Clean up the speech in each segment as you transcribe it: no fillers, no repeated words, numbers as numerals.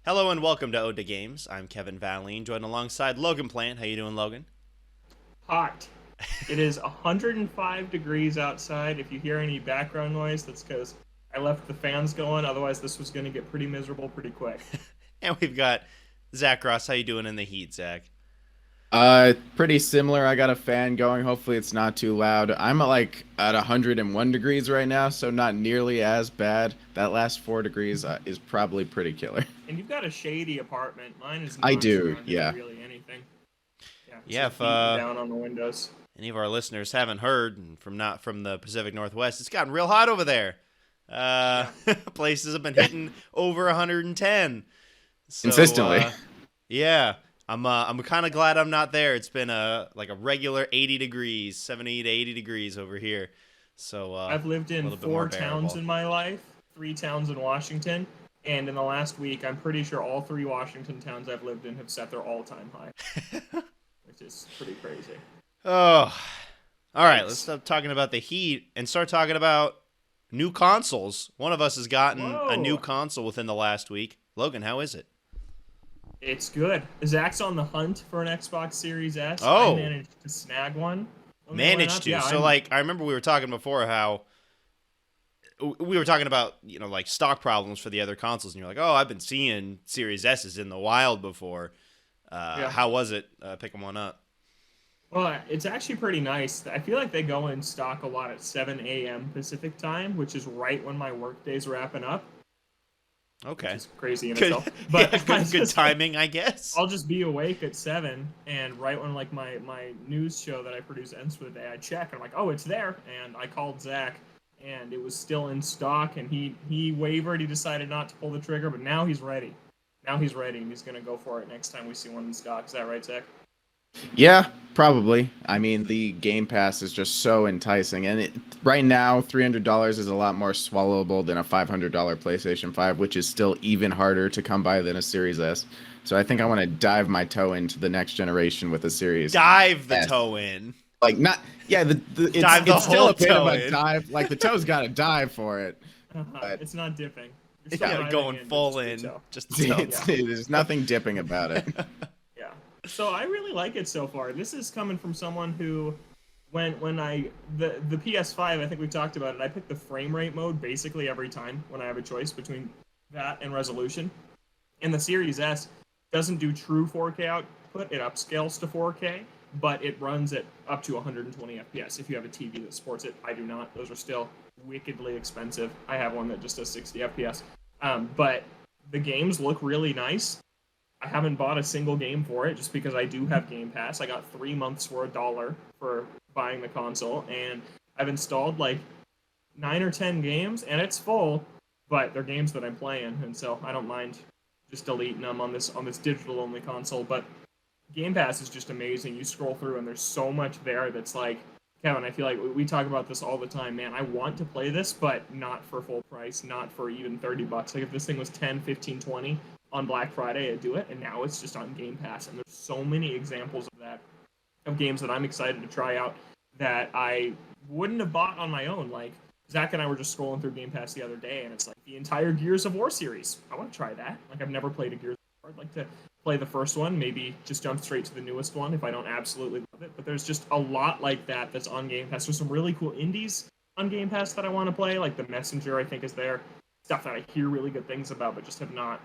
Hello and welcome to Ode to Games. I'm Kevin Valine, joined alongside Logan Plant. How you doing, Logan? Hot. It is 105 degrees outside. If you hear any background noise, that's because I left the fans going. Otherwise, this was going to get pretty miserable pretty quick. And we've got Zach Ross. How you doing in the heat, Zach? Pretty similar. I got a fan going. Hopefully it's not too loud. I'm at 101 degrees right now, so not nearly as bad. That last 4 degrees is probably pretty killer. And you've got a shady apartment. Mine is I not do, surrounded by yeah. really anything. Yeah, Yeah, so if beating down on the windows. any of our listeners haven't heard, and not from the Pacific Northwest, it's gotten real hot over there. Yeah. Places have been hitting over 110. So, Consistently. Yeah, I'm kind of glad I'm not there. It's been a regular 80 degrees, 70 to 80 degrees over here. So I've lived a in little bit more 4 towns bearable. in my life, 3 towns in Washington, and in the last week, I'm pretty sure all 3 Washington towns I've lived in have set their all-time high, which is pretty crazy. Oh, all right. Let's Thanks. stop talking about the heat and start talking about new consoles. One of us has gotten a new Whoa. console within the last week. Logan, how is it? It's good. Zach's on the hunt for an Xbox Series S. Oh. I managed to snag one. When they went Managed up. to. Yeah, So, I remember we were talking before how we were talking about, stock problems for the other consoles, and you're like, oh, I've been seeing Series S's in the wild before. Yeah. How was it picking one up? Well, it's actually pretty nice. I feel like they go in stock a lot at 7 a.m. Pacific time, which is right when my workday's wrapping up, which Okay. is crazy in Good, itself. But yeah, good timing, I guess. I'll just be awake at 7, and right when my news show that I produce ends for the day, I check, and I'm like, oh, it's there. And I called Zach, and it was still in stock, and he wavered. He decided not to pull the trigger, but now he's ready. Now he's ready, and he's going to go for it next time we see one in stock. Is that right, Zach? Yeah, probably. I mean, the Game Pass is just so enticing, and right now, $300 is a lot more swallowable than a $500 PlayStation 5, which is still even harder to come by than a Series S. So I think I want to dive my toe into the next generation with a Series Dive the S. toe in. Not yeah. Dive the it's still whole a bit toe of a in. dive. Like the toe's got to dive for it. But It's not dipping. You're Yeah, still diving going in, full just in. the toe. Just the toe. There's nothing dipping about it. Yeah. So I really like it so far. This is coming from someone who, when I the PS5, I think we talked about it. I pick the frame rate mode basically every time when I have a choice between that and resolution. And the Series S doesn't do true 4K output. It upscales to 4K, but it runs at up to 120 FPS. If you have a TV that supports it, I do not. Those are still wickedly expensive. I have one that just does 60 FPS. But the games look really nice. I haven't bought a single game for it just because I do have Game Pass. I got 3 months for $1 for buying the console, and I've installed like 9 or 10 games, and it's full, but they're games that I'm playing, and so I don't mind just deleting them on this digital only console. But Game Pass is just amazing. You scroll through, and there's so much there that's like, Kevin, I feel like we talk about this all the time, man. I want to play this, but not for full price, not for even $30. Like if this thing was 10, 15, 20 on Black Friday, I'd do it, and now it's just on Game Pass, and there's so many examples of that, of games that I'm excited to try out that I wouldn't have bought on my own. Like Zach and I were just scrolling through Game Pass the other day, and it's like the entire Gears of War series. I want to try that. Like I've never played a Gears of War. I'd like to play the first one, maybe just jump straight to the newest one if I don't absolutely love it. But there's just a lot like that that's on Game Pass. There's some really cool indies on Game Pass that I want to play, like The Messenger, I think, is there. Stuff that I hear really good things about, but just have not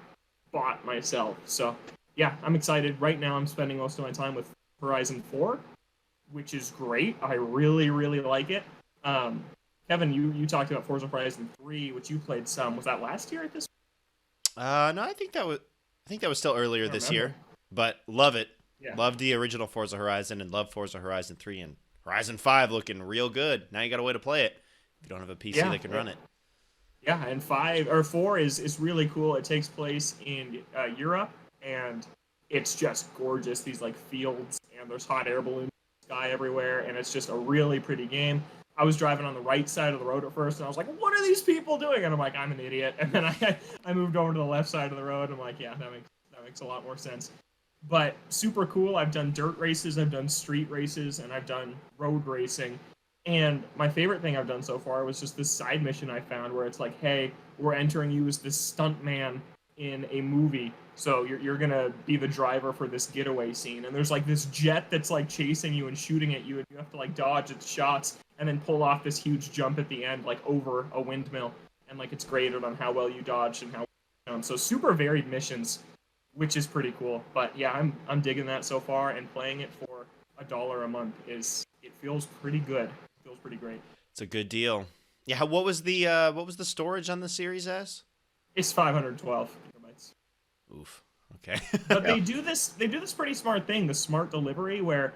bought myself. So yeah, I'm excited. Right now I'm spending most of my time with Horizon 4, which is great. I really, really like it. Kevin, you talked about Forza Horizon 3, which you played some. Was that last year at this No, I think that was still earlier point? I this don't year, but love it. Yeah. Love the original Forza Horizon and love Forza Horizon 3 and Horizon 5 looking real good. Now you got a way to play it if you don't have a PC Yeah, that can run it. Yeah, and 4 is really cool. It takes place in Europe, and it's just gorgeous. These like fields, and there's hot air balloons in the sky everywhere, and it's just a really pretty game. I was driving on the right side of the road at first, and I was like, "What are these people doing?" And I'm like, "I'm an idiot." And then I moved over to the left side of the road. And I'm like, "Yeah, that makes a lot more sense." But super cool. I've done dirt races, I've done street races, and I've done road racing. And my favorite thing I've done so far was just this side mission I found where it's like, hey, we're entering you as this stunt man in a movie. So you're gonna be the driver for this getaway scene, and there's like this jet that's like chasing you and shooting at you, and you have to like dodge its shots and then pull off this huge jump at the end, like over a windmill, and like it's graded on how well you dodged and how so super varied missions, which is pretty cool. But yeah, I'm digging that so far, and playing it for $1 a month it feels pretty good. It feels pretty great. It's a good deal. Yeah, what was the storage on the Series S? It's 512 gigabytes. Oof. Okay. But they do this pretty smart thing, the smart delivery, where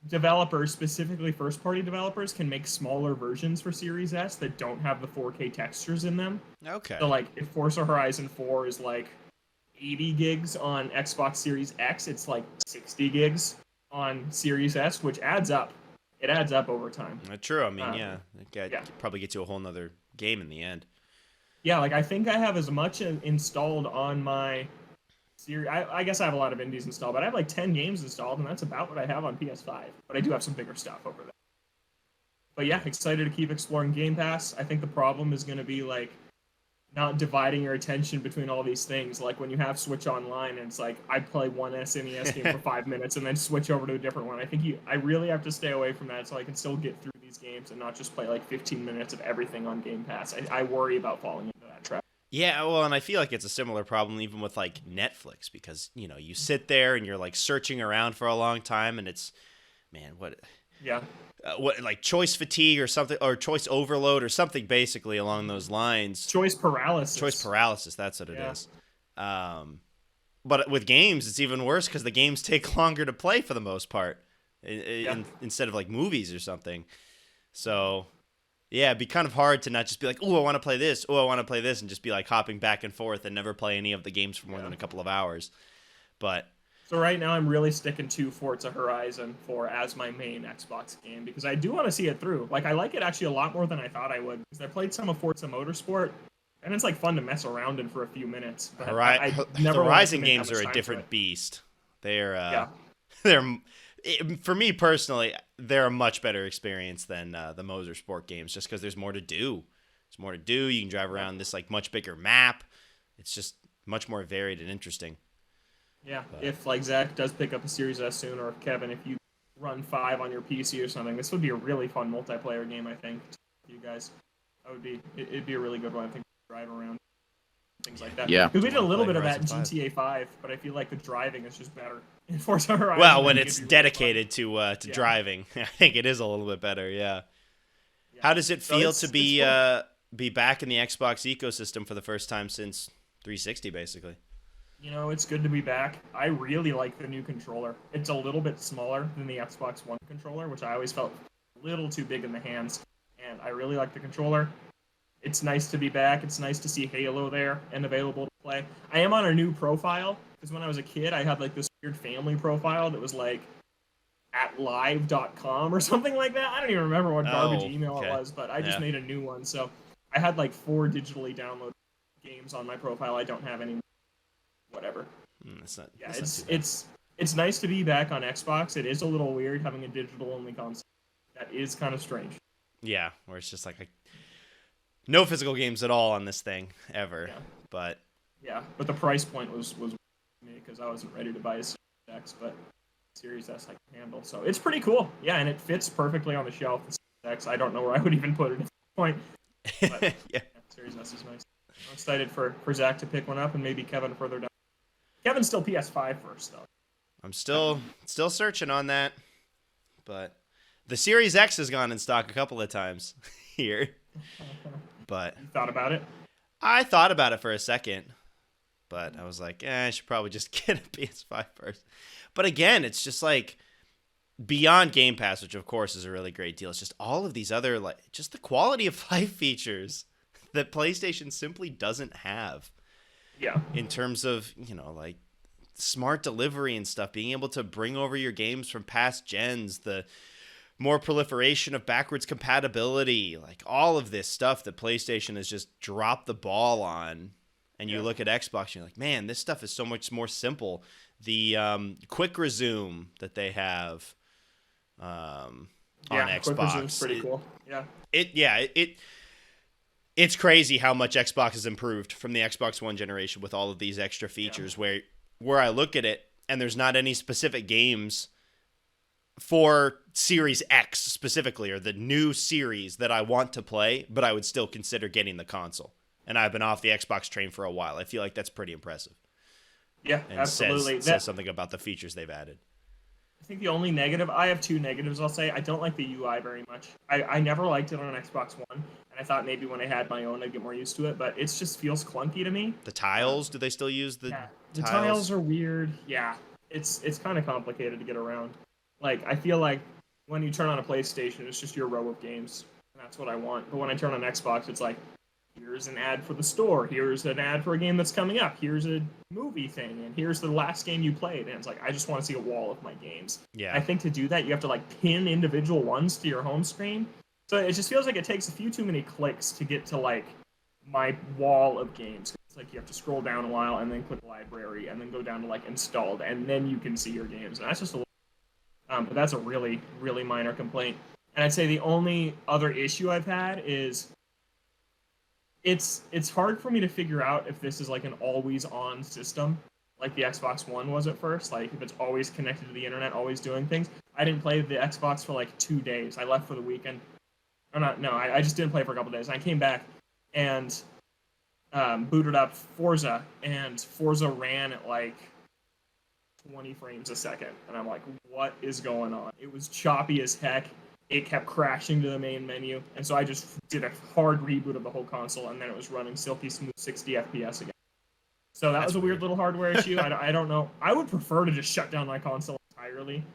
developers, specifically first-party developers, can make smaller versions for Series S that don't have the 4K textures in them. Okay. So like if Forza Horizon 4 is like 80 gigs on Xbox Series X, it's like 60 gigs on Series S, which adds up. It adds up over time. True. I mean, yeah. It yeah. probably gets you a whole nother game in the end. Yeah, like I think I have as much installed on my series. I guess I have a lot of indies installed, but I have like 10 games installed, and that's about what I have on PS5. But I do have some bigger stuff over there. But yeah, excited to keep exploring Game Pass. I think the problem is going to be like not dividing your attention between all these things. Like when you have Switch Online, and it's like I play one SNES game for 5 minutes and then switch over to a different one. I really have to stay away from that so I can still get through these games and not just play like 15 minutes of everything on Game Pass. I worry about falling into that trap. Yeah, well, and I feel like it's a similar problem even with like Netflix, because you sit there and you're like searching around for a long time, and it's, man, what? Yeah. What, like choice fatigue or something, or choice overload or something, basically along those lines. Choice paralysis. Choice paralysis. That's what it is. But with games, it's even worse because the games take longer to play for the most part, instead of like movies or something. So, yeah, it'd be kind of hard to not just be like, oh, I want to play this. Oh, I want to play this, and just be like hopping back and forth and never play any of the games for more than a couple of hours. But so right now I'm really sticking to Forza Horizon 4 as my main Xbox game because I do want to see it through. Like I like it actually a lot more than I thought I would because I played some of Forza Motorsport and it's like fun to mess around in for a few minutes. But the Horizon games are a different beast. They're for me personally, they're a much better experience than the Motorsport games just because there's more to do. There's more to do. You can drive around this like much bigger map. It's just much more varied and interesting. Yeah, if like Zach does pick up a Series S soon, or if Kevin, if you run 5 on your PC or something, this would be a really fun multiplayer game. I think for you guys, it'd be a really good one. I think to drive around, things like that. Yeah, because we did a little bit of that in GTA 5, but I feel like the driving is just better in Forza Horizon. Well, when it's dedicated to driving, I think it is a little bit better. Yeah. How does it feel to be back in the Xbox ecosystem for the first time since 360, basically? It's good to be back. I really like the new controller. It's a little bit smaller than the Xbox One controller, which I always felt a little too big in the hands. And I really like the controller. It's nice to be back. It's nice to see Halo there and available to play. I am on a new profile, because when I was a kid, I had like this weird family profile that was like at live.com or something like that. I don't even remember what garbage email it was, but I just made a new one. So I had like 4 digitally downloaded games on my profile. I don't have any. Whatever. It's nice to be back on Xbox. It is a little weird having a digital only console. That is kind of strange. Yeah, where it's just like no physical games at all on this thing ever. Yeah. But the price point was me because I wasn't ready to buy a Series X, but Series S I can handle. So it's pretty cool. Yeah, and it fits perfectly on the shelf. The Series X, I don't know where I would even put it at this point. But, Series S is nice. I'm excited for Zach to pick one up and maybe Kevin further down. Kevin's still PS5 first, though. I'm still searching on that, but the Series X has gone in stock a couple of times here. But you thought about it? I thought about it for a second, but I was like, I should probably just get a PS5 first. But again, it's just like beyond Game Pass, which of course is a really great deal. It's just all of these other just the quality of life features that PlayStation simply doesn't have. Yeah. In terms of, like smart delivery and stuff, being able to bring over your games from past gens, the more proliferation of backwards compatibility, like all of this stuff that PlayStation has just dropped the ball on. And you look at Xbox and you're like, man, this stuff is so much more simple. The quick resume that they have on Xbox. Quick resume's pretty cool. Yeah. it's crazy how much Xbox has improved from the Xbox One generation with all of these extra features. Where I look at it and there's not any specific games for Series X specifically, or the new series that I want to play, but I would still consider getting the console. And I've been off the Xbox train for a while. I feel like that's pretty impressive. Yeah, And absolutely. says something about the features they've added. I think the only negative, I have two negatives, I'll say. I don't like the UI very much. I never liked it on an Xbox One, and I thought maybe when I had my own, I'd get more used to it, but it just feels clunky to me. The tiles, do they still use the The tiles? tiles are weird. Yeah, it's kind of complicated to get around. Like, I feel like when you turn on a PlayStation, it's just your row of games, and that's what I want. But when I turn on Xbox, it's like, here's an ad for the store, here's an ad for a game that's coming up, here's a movie thing, and here's the last game you played. And it's like, I just want to see a wall of my games. Yeah. I think to do that, you have to like pin individual ones to your home screen. So it just feels like it takes a few too many clicks to get to like my wall of games. It's like you have to scroll down a while and then click library and then go down to like installed, and then you can see your games. And that's just a little, but that's a really, really minor complaint. And I'd say the only other issue I've had is it's hard for me to figure out if this is like an always on system like the Xbox One was at first, like if it's always connected to the internet, always doing things. I didn't play the Xbox for like 2 days. I left for the weekend. I just didn't play for a couple days. And I came back and booted up Forza, and Forza ran at like 20 frames a second. And I'm like, what is going on? It was choppy as heck. It kept crashing to the main menu, and so I just did a hard reboot of the whole console, and then it was running silky smooth 60 FPS again. So that was a weird little hardware issue. I don't know. I would prefer to just shut down my console entirely,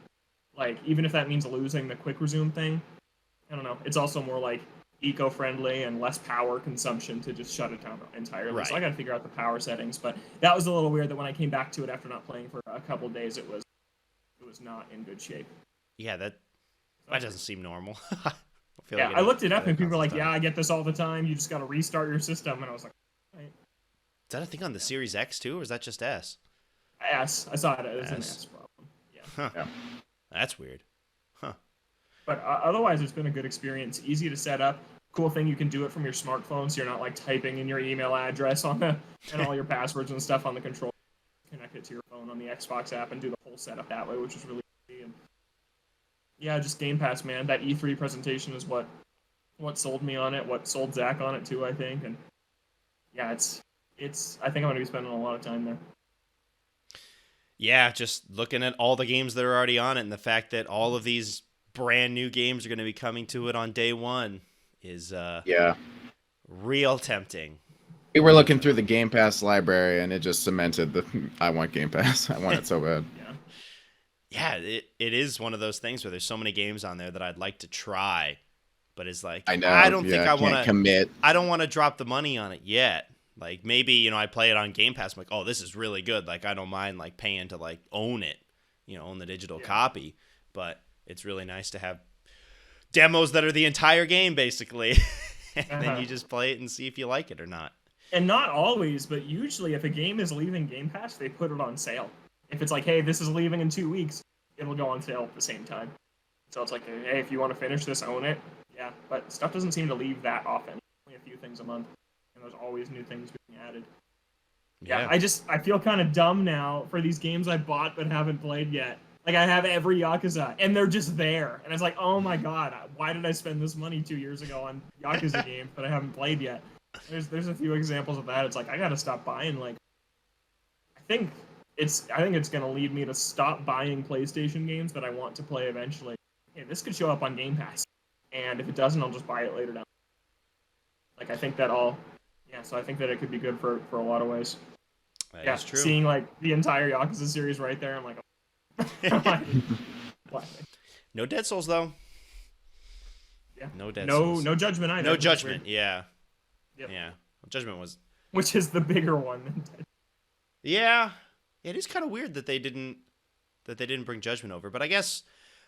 like even if that means losing the quick resume thing. I don't know. It's also more like eco-friendly and less power consumption to just shut it down entirely. Right. So I got to figure out the power settings. But that was a little weird that when I came back to it after not playing for a couple days, it was not in good shape. Yeah, that doesn't seem normal. I looked it up and people were like, yeah, I get this all the time. You just got to restart your system. And I was like, all right. Is that a thing on the Series X too, or is that just S? S. I saw it as an S problem. Yeah. Huh. Yeah. That's weird. Huh. But otherwise, it's been a good experience. Easy to set up. Cool thing, you can do it from your smartphone, so you're not like typing in your email address on and all your passwords and stuff on the controller. Connect it to your phone on the Xbox app and do the whole setup that way, which is really easy. And yeah, just Game Pass, man. That E3 presentation is what sold me on it, what sold Zach on it too, I think. And yeah, it's. I think I'm going to be spending a lot of time there. Yeah, just looking at all the games that are already on it, and the fact that all of these brand new games are going to be coming to it on day one is real tempting. We were looking through the Game Pass library, and it just cemented that I want Game Pass. I want it so bad. Yeah, it is one of those things where there's so many games on there that I'd like to try, but it's like, I don't think I want to commit. I don't want to drop the money on it yet. Like maybe, I play it on Game Pass. I'm like, oh, this is really good. Like I don't mind like paying to like own it, own the digital copy. But it's really nice to have demos that are the entire game basically, and then you just play it and see if you like it or not. And not always, but usually if a game is leaving Game Pass, they put it on sale. If it's like, hey, this is leaving in 2 weeks, it'll go on sale at the same time. So it's like, hey, if you want to finish this, own it. Yeah, but stuff doesn't seem to leave that often. Only a few things a month. And there's always new things being added. Yeah, I feel kind of dumb now for these games I bought but haven't played yet. Like, I have every Yakuza, and they're just there. And it's like, oh my god, why did I spend this money 2 years ago on Yakuza games that I haven't played yet? There's a few examples of that. It's like, I gotta stop buying, like... I think it's gonna lead me to stop buying PlayStation games that I want to play eventually. Hey, this could show up on Game Pass. And if it doesn't, I'll just buy it later down. Like, I think that all... Yeah, so I think that it could be good for a lot of ways. That's true. Seeing, like, the entire Yakuza series right there, I'm like... No Dead Souls, though. Yeah. No Dead Souls. No Judgment either. No Judgment, yeah. Yep. Yeah. Judgment was... Which is the bigger one than Dead. Yeah. It is kind of weird that they didn't bring Judgment over, but I guess...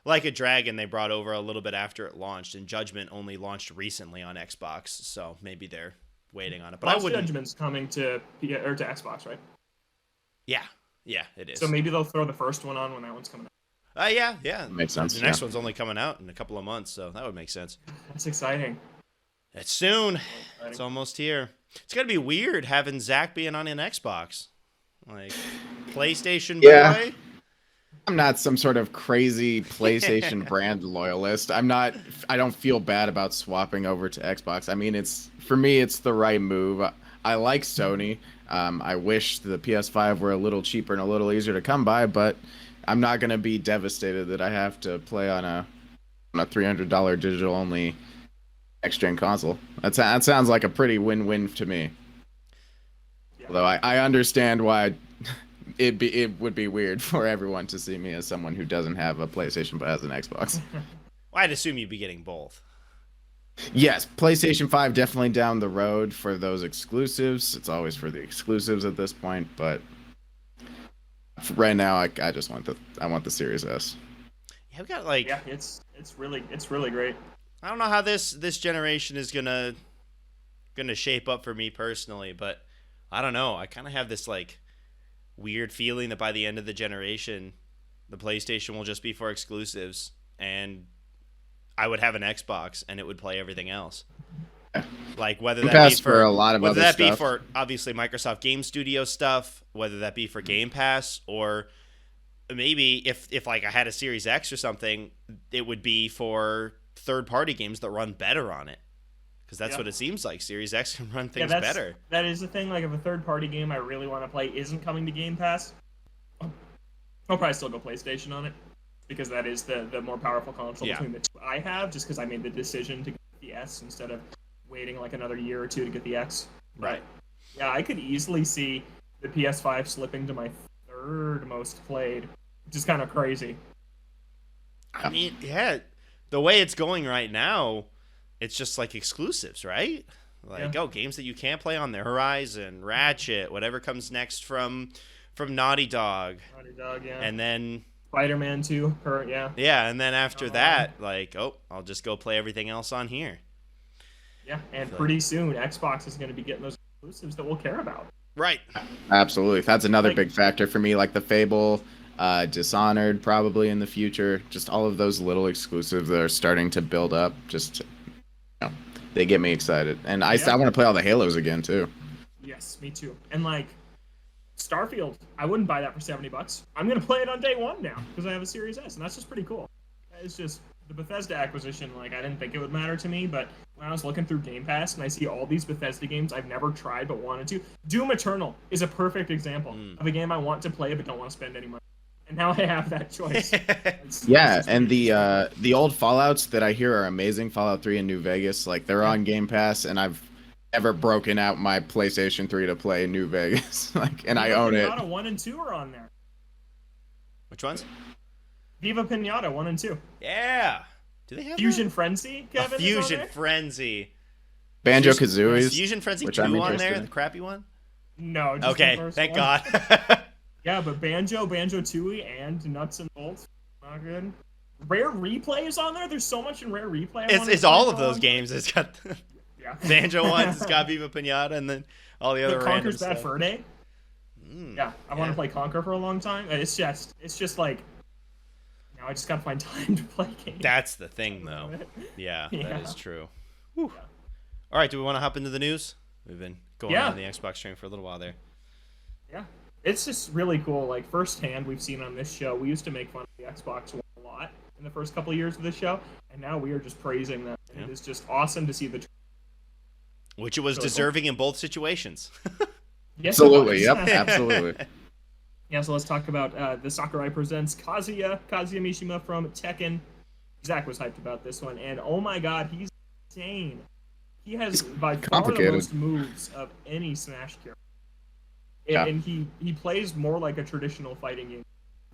Like a Dragon, they brought over a little bit after it launched, and Judgment only launched recently on Xbox, so maybe they're waiting on it. But Lost I wouldn't. Judgment's coming to Xbox, right? Yeah, it is. So maybe they'll throw the first one on when that one's coming out. Yeah. Makes sense. The next one's only coming out in a couple of months, so that would make sense. That's exciting. It's soon. Really exciting. It's almost here. It's gonna be weird having Zach being on an Xbox, like PlayStation Yeah. boy. I'm not some sort of crazy PlayStation brand loyalist. I don't feel bad about swapping over to Xbox. I mean, for me, it's the right move. I like Sony. I wish the PS5 were a little cheaper and a little easier to come by, but I'm not going to be devastated that I have to play on a $300 digital only next-gen console. That sounds like a pretty win-win to me. Yeah. Although I understand why it would be weird for everyone to see me as someone who doesn't have a PlayStation but has an Xbox. Well, I'd assume you'd be getting both. Yes, PlayStation 5 definitely down the road for those exclusives. It's always for the exclusives at this point, but right now I just want the Series S. Yeah, we got like Yeah, it's really great. I don't know how this generation is gonna shape up for me personally, but I don't know. I kind of have this like weird feeling that by the end of the generation, the PlayStation will just be for exclusives, and I would have an Xbox and it would play everything else. Like whether Game that Pass be for a lot of whether other that be stuff. for obviously Microsoft Game Studio stuff, whether that be for Game Pass, or maybe if like I had a Series X or something, it would be for third-party games that run better on it. Because that's what it seems like. Series X can run things better. That is the thing. Like, if a third-party game I really want to play isn't coming to Game Pass, I'll probably still go PlayStation on it, because that is the more powerful console between the two I have, just because I made the decision to get the S instead of waiting like another year or two to get the X. Right. But, yeah, I could easily see the PS5 slipping to my third most played, which is kind of crazy. I mean, yeah, the way it's going right now, it's just like exclusives, right? Like, games that you can't play on the Horizon, Ratchet, whatever comes next from Naughty Dog. Naughty Dog, yeah. And then Spider-Man 2, yeah. Yeah, and then after that, like, I'll just go play everything else on here. Yeah, and pretty soon Xbox is going to be getting those exclusives that we'll care about. Right. Absolutely. That's another big factor for me, like the Fable, Dishonored probably in the future. Just all of those little exclusives that are starting to build up. Just, they get me excited. And I want to play all the Halos again, too. Yes, me too. And, like, Starfield, I wouldn't buy that for $70. I'm going to play it on day one now because I have a Series S, and that's just pretty cool. It's just the Bethesda acquisition, like, I didn't think it would matter to me, but when I was looking through Game Pass and I see all these Bethesda games I've never tried but wanted to, Doom Eternal is a perfect example of a game I want to play but don't want to spend any money. And now I have that choice. And the old Fallouts that I hear are amazing, Fallout 3 and New Vegas, like, they're on Game Pass, and I've never broken out my PlayStation 3 to play New Vegas. I own it. Pinata 1 and 2 are on there. Which ones? Viva Pinata 1 and 2. Yeah. Do they have Fusion Frenzy, Kevin? Fusion Frenzy. Banjo-Kazooie's. Fusion Frenzy which 2 I'm on interested there, in. the crappy one? No, just okay, the first thank one. God. Yeah, but Banjo-Tooie, and Nuts and Bolts. Not good. Rare Replay is on there. There's so much in Rare Replay. It's all of those games. It's got Banjo ones, it's got Viva Pinata, and then all the other random Conker's Bad stuff. Fur Day. Yeah, I want to play Conker for a long time. It's just like, now I just gotta find time to play games. That's the thing, though. Yeah, that is true. Whew. All right, do we want to hop into the news? We've been going on the Xbox train for a little while there. Yeah, it's just really cool. Like, firsthand, we've seen on this show, we used to make fun of the Xbox One a lot in the first couple of years of the show, and now we are just praising them. And it is just awesome to see the. Which it was really deserving in both situations. Yes, absolutely. Yep. Absolutely. Yeah. So let's talk about the Sakurai presents Kazuya Mishima from Tekken. Zach was hyped about this one, and oh my God, he's insane. He has by far the most moves of any Smash character. And he plays more like a traditional fighting game.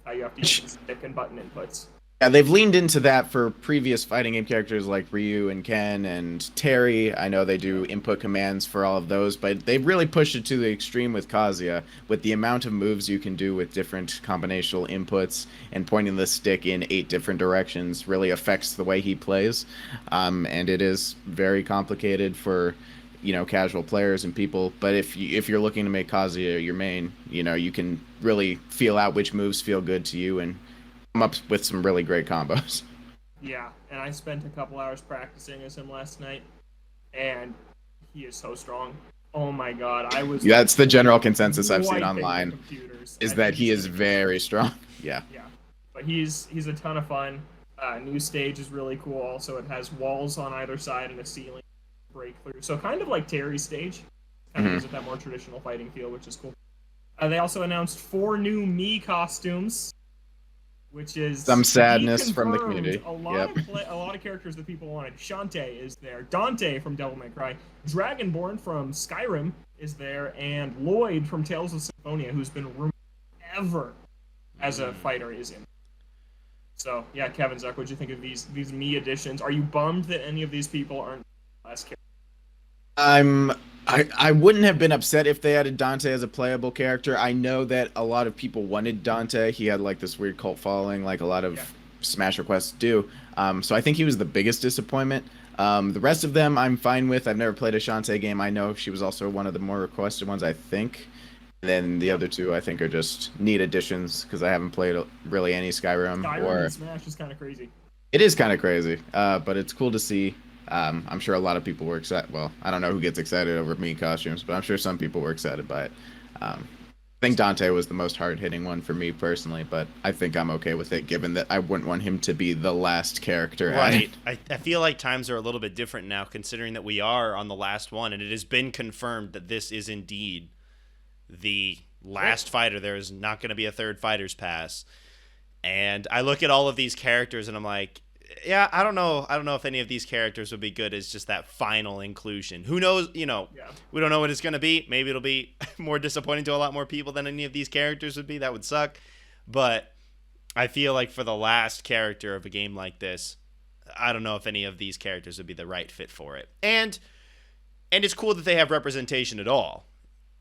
How you have to use stick and button inputs. Yeah, they've leaned into that for previous fighting game characters like Ryu and Ken and Terry. I know they do input commands for all of those, but they've really pushed it to the extreme with Kazuya, with the amount of moves you can do with different combinational inputs, and pointing the stick in 8 different directions really affects the way he plays. And it is very complicated for casual players and people, but if you're looking to make Kazuya your main, you can really feel out which moves feel good to you and come up with some really great combos. Yeah, and I spent a couple hours practicing as him last night, and he is so strong. Oh my god, I was. Yeah, that's the general consensus I've seen wiping the online. computers. Is I that think he he's is gonna- very strong. Yeah. Yeah, but he's a ton of fun. New stage is really cool. Also, it has walls on either side and a ceiling to break through. So kind of like Terry's stage. Kind of gives it that more traditional fighting feel, which is cool. They also announced 4 new Mii costumes, which is Some to be sadness from the confirmed. community. A lot of characters that people wanted. Shantae is there. Dante from Devil May Cry. Dragonborn from Skyrim is there, and Lloyd from Tales of Symphonia, who's been rumored ever as a fighter, is in. So yeah, Kevin, Zuck, what'd you think of these Mii additions? Are you bummed that any of these people aren't last characters? I wouldn't have been upset if they added Dante as a playable character. I know that a lot of people wanted Dante. He had like this weird cult following, like a lot of Smash requests do. So I think he was the biggest disappointment. The rest of them I'm fine with. I've never played a Shantae game. I know she was also one of the more requested ones, I think. And then the other two I think are just neat additions because I haven't played really any Skyrim. Skyrim and Smash is kind of crazy. It is kind of crazy, but it's cool to see. I'm sure a lot of people were excited. Well, I don't know who gets excited over Mii costumes, but I'm sure some people were excited by it. I think Dante was the most hard-hitting one for me personally, but I think I'm okay with it, given that I wouldn't want him to be the last character. Right. I feel like times are a little bit different now, considering that we are on the last one, and it has been confirmed that this is indeed the last fighter. There is not going to be a third fighter's pass. And I look at all of these characters, and I'm like, yeah, I don't know if any of these characters would be good as just that final inclusion. Who knows? We don't know what it's going to be. Maybe it'll be more disappointing to a lot more people than any of these characters would be. That would suck. But I feel like for the last character of a game like this, I don't know if any of these characters would be the right fit for it. And it's cool that they have representation at all.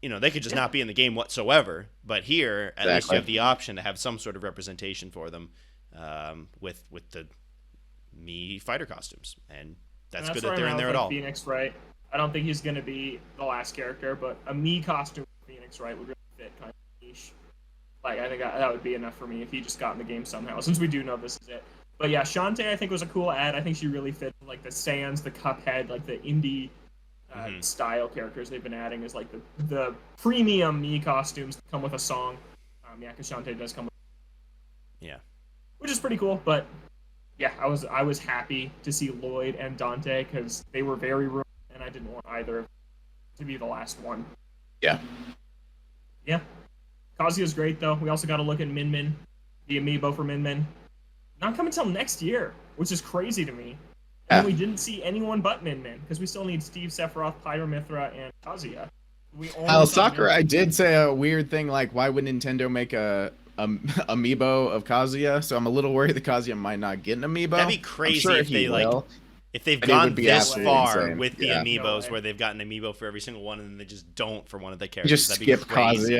They could just not be in the game whatsoever. But here, at least you have the option to have some sort of representation for them with the Mii fighter costumes, and that's good that they're in there at all. Phoenix Wright. I don't think he's going to be the last character, but a Mii costume for Phoenix Wright would really fit kind of niche. Like, I think that would be enough for me if he just got in the game somehow, since we do know this is it. But yeah, Shantae I think was a cool ad. I think she really fit like the Sans, the Cuphead, like the indie style characters they've been adding is like the premium Mii costumes that come with a song. Because Shantae does come with which is pretty cool, but yeah, I was happy to see Lloyd and Dante because they were very rumored, and I didn't want either to be the last one. Yeah. Yeah. Kazuya's great, though. We also got to look at Min Min, the amiibo for Min Min. Not coming until next year, which is crazy to me. And we didn't see anyone but Min Min because we still need Steve, Sephiroth, Pyra/Mythra, and Kazuya. Sakurai did say a weird thing like, why would Nintendo make a amiibo of Kazuya? So I'm a little worried that Kazuya might not get an amiibo. That'd be crazy sure if they will, if they've gone this far insane. with the amiibos where they've gotten an amiibo for every single one and then they just don't for one of the characters. Just That'd skip be crazy.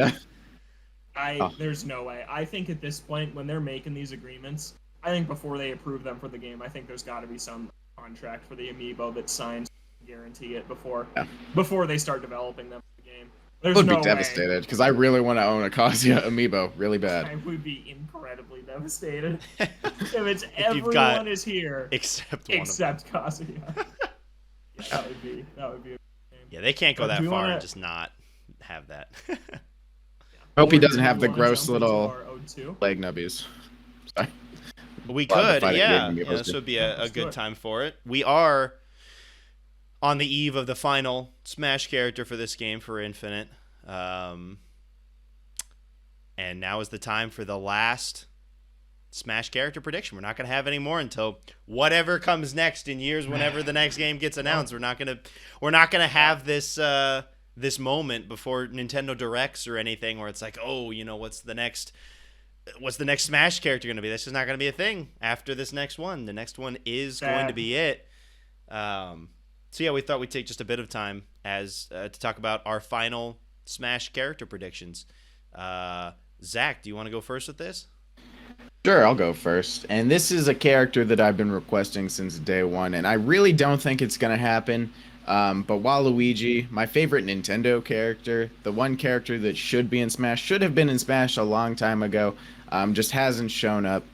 Kazuya. There's no way. I think at this point when they're making these agreements, I think before they approve them for the game, I think there's got to be some contract for the amiibo that signs to guarantee it before they start developing them for the game. There's I would no be devastated because I really want to own a Kazuya amiibo really bad. I would be incredibly devastated if it's everyone is here except Kazuya. That would be a game. Yeah, they can't go that far and just not have that. I hope he doesn't have the gross little leg nubbies. Sorry. We could, this would be a good time for it. We are on the eve of the final Smash character for this game for Infinite. And now is the time for the last Smash character prediction. We're not going to have any more until whatever comes next in years whenever the next game gets announced. We're not going to have this this moment before Nintendo Directs or anything where it's like, oh, what's the next Smash character going to be? That's just not going to be a thing after this next one. The next one is going to be it. So yeah, we thought we'd take just a bit of time to talk about our final Smash character predictions. Zach, do you want to go first with this? Sure, I'll go first. And this is a character that I've been requesting since day one, and I really don't think it's going to happen. But Waluigi, my favorite Nintendo character, the one character that should be in Smash, should have been in Smash a long time ago, just hasn't shown up.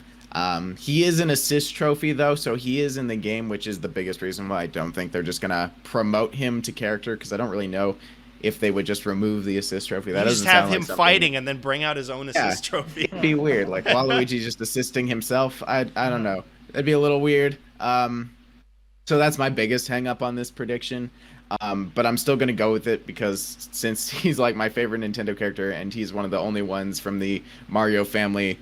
He is an assist trophy though, so he is in the game, which is the biggest reason why I don't think they're just gonna promote him to character, because I don't really know if they would just remove the assist trophy. That You just doesn't have sound him like something. fighting and then bring out his own assist trophy. It'd be weird, like Waluigi just assisting himself. I don't know. That'd be a little weird. So that's my biggest hang up on this prediction. But I'm still gonna go with it because since he's like my favorite Nintendo character and he's one of the only ones from the Mario family,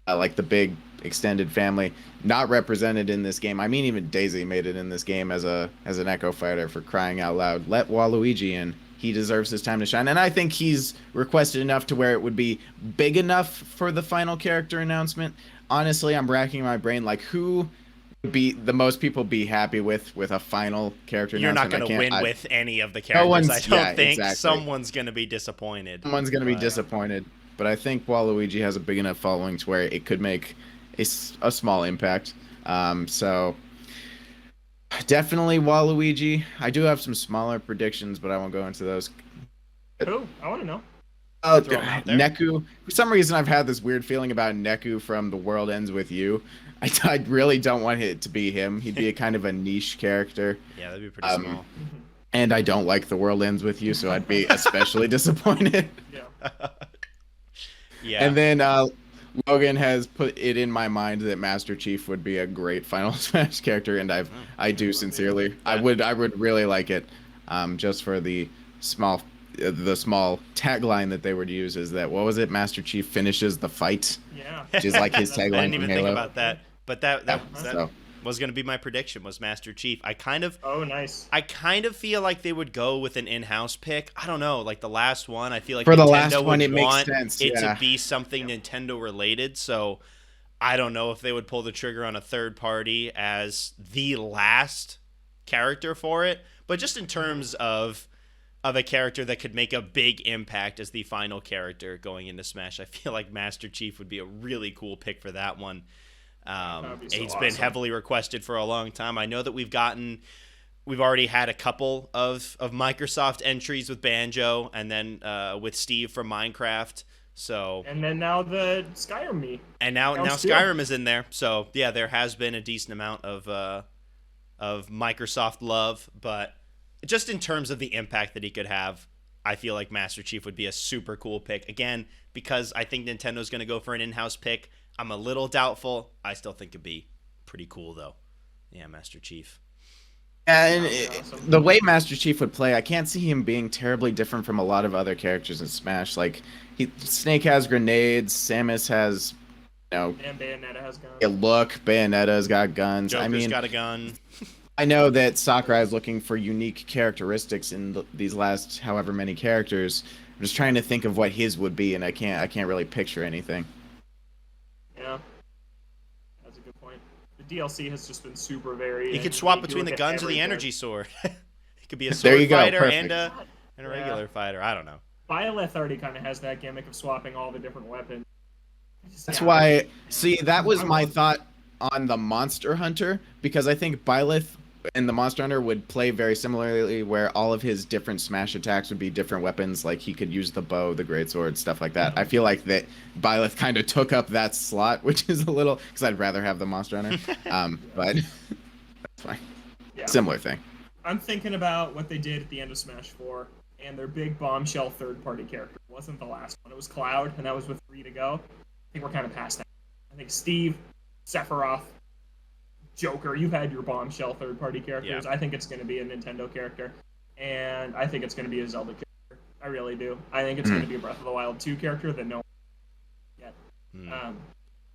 like the big extended family, not represented in this game. I mean, even Daisy made it in this game as an Echo Fighter, for crying out loud. Let Waluigi in. He deserves his time to shine, and I think he's requested enough to where it would be big enough for the final character announcement. Honestly, I'm racking my brain, like who would be the most people be happy with a final character You're not announcement. going to win with any of the characters. I don't think exactly. someone's going to be disappointed. Someone's going to be disappointed, but I think Waluigi has a big enough following to where it could make a small impact. So definitely Waluigi. I do have some smaller predictions, but I won't go into those. Who? I want to know. Neku. For some reason, I've had this weird feeling about Neku from The World Ends With You. I really don't want it to be him. He'd be a kind of a niche character. Yeah, that'd be pretty small. And I don't like The World Ends With You, so I'd be especially disappointed. Yeah. Yeah. And then Logan has put it in my mind that Master Chief would be a great Final Smash character, and I do sincerely. I would really like it, just for the small tagline that they would use is that, what was it? Master Chief finishes the fight. Yeah. Which is like his tagline. I didn't even from Halo. think about that. But that So. was going to be my prediction, was Master Chief. Oh, nice. I kind of feel like they would go with an in-house pick. I don't know, like the last one. I feel like For Nintendo the last one, would it makes want sense. it Yeah. to be something Nintendo related. So I don't know if they would pull the trigger on a third party as the last character for it. But just in terms of a character that could make a big impact as the final character going into Smash, I feel like Master Chief would be a really cool pick for that one. He's been heavily requested for a long time. I know that we've already had a couple of Microsoft entries with Banjo, and then with Steve from Minecraft. So and then now the Skyrim me. And now Skyrim is in there. So yeah, there has been a decent amount of Microsoft love, but just in terms of the impact that he could have, I feel like Master Chief would be a super cool pick. Again, because I think Nintendo's going to go for an in-house pick. I'm a little doubtful. I still think it'd be pretty cool, though. Yeah, Master Chief. And the way Master Chief would play, I can't see him being terribly different from a lot of other characters in Smash. Like, Snake has grenades, Samus has, and Bayonetta has guns. Bayonetta's got guns. Joker's got a gun. I know that Sakurai is looking for unique characteristics in these last however many characters. I'm just trying to think of what his would be, and I can't really picture anything. Yeah, that's a good point. The DLC has just been super varied. He could swap between the guns or the energy sword. He could be a sword fighter and a regular fighter. I don't know. Byleth already kind of has that gimmick of swapping all the different weapons. That's why. See, that was my thought on the Monster Hunter, because I think Byleth and the Monster Hunter would play very similarly, where all of his different Smash attacks would be different weapons. Like he could use the bow, the greatsword, stuff like that. I feel like that Byleth kind of took up that slot, which is a little, because I'd rather have the Monster Hunter. But that's fine. Yeah. Similar thing. I'm thinking about what they did at the end of Smash 4 and their big bombshell third-party character. It wasn't the last one. It was Cloud, and that was with 3 to go. I think we're kind of past that. I think Steve, Sephiroth, Joker, you've had your bombshell third-party characters. Yeah. I think it's going to be a Nintendo character, and I think it's going to be a Zelda character. I really do. I think it's going to be a Breath of the Wild 2 character that no one yet.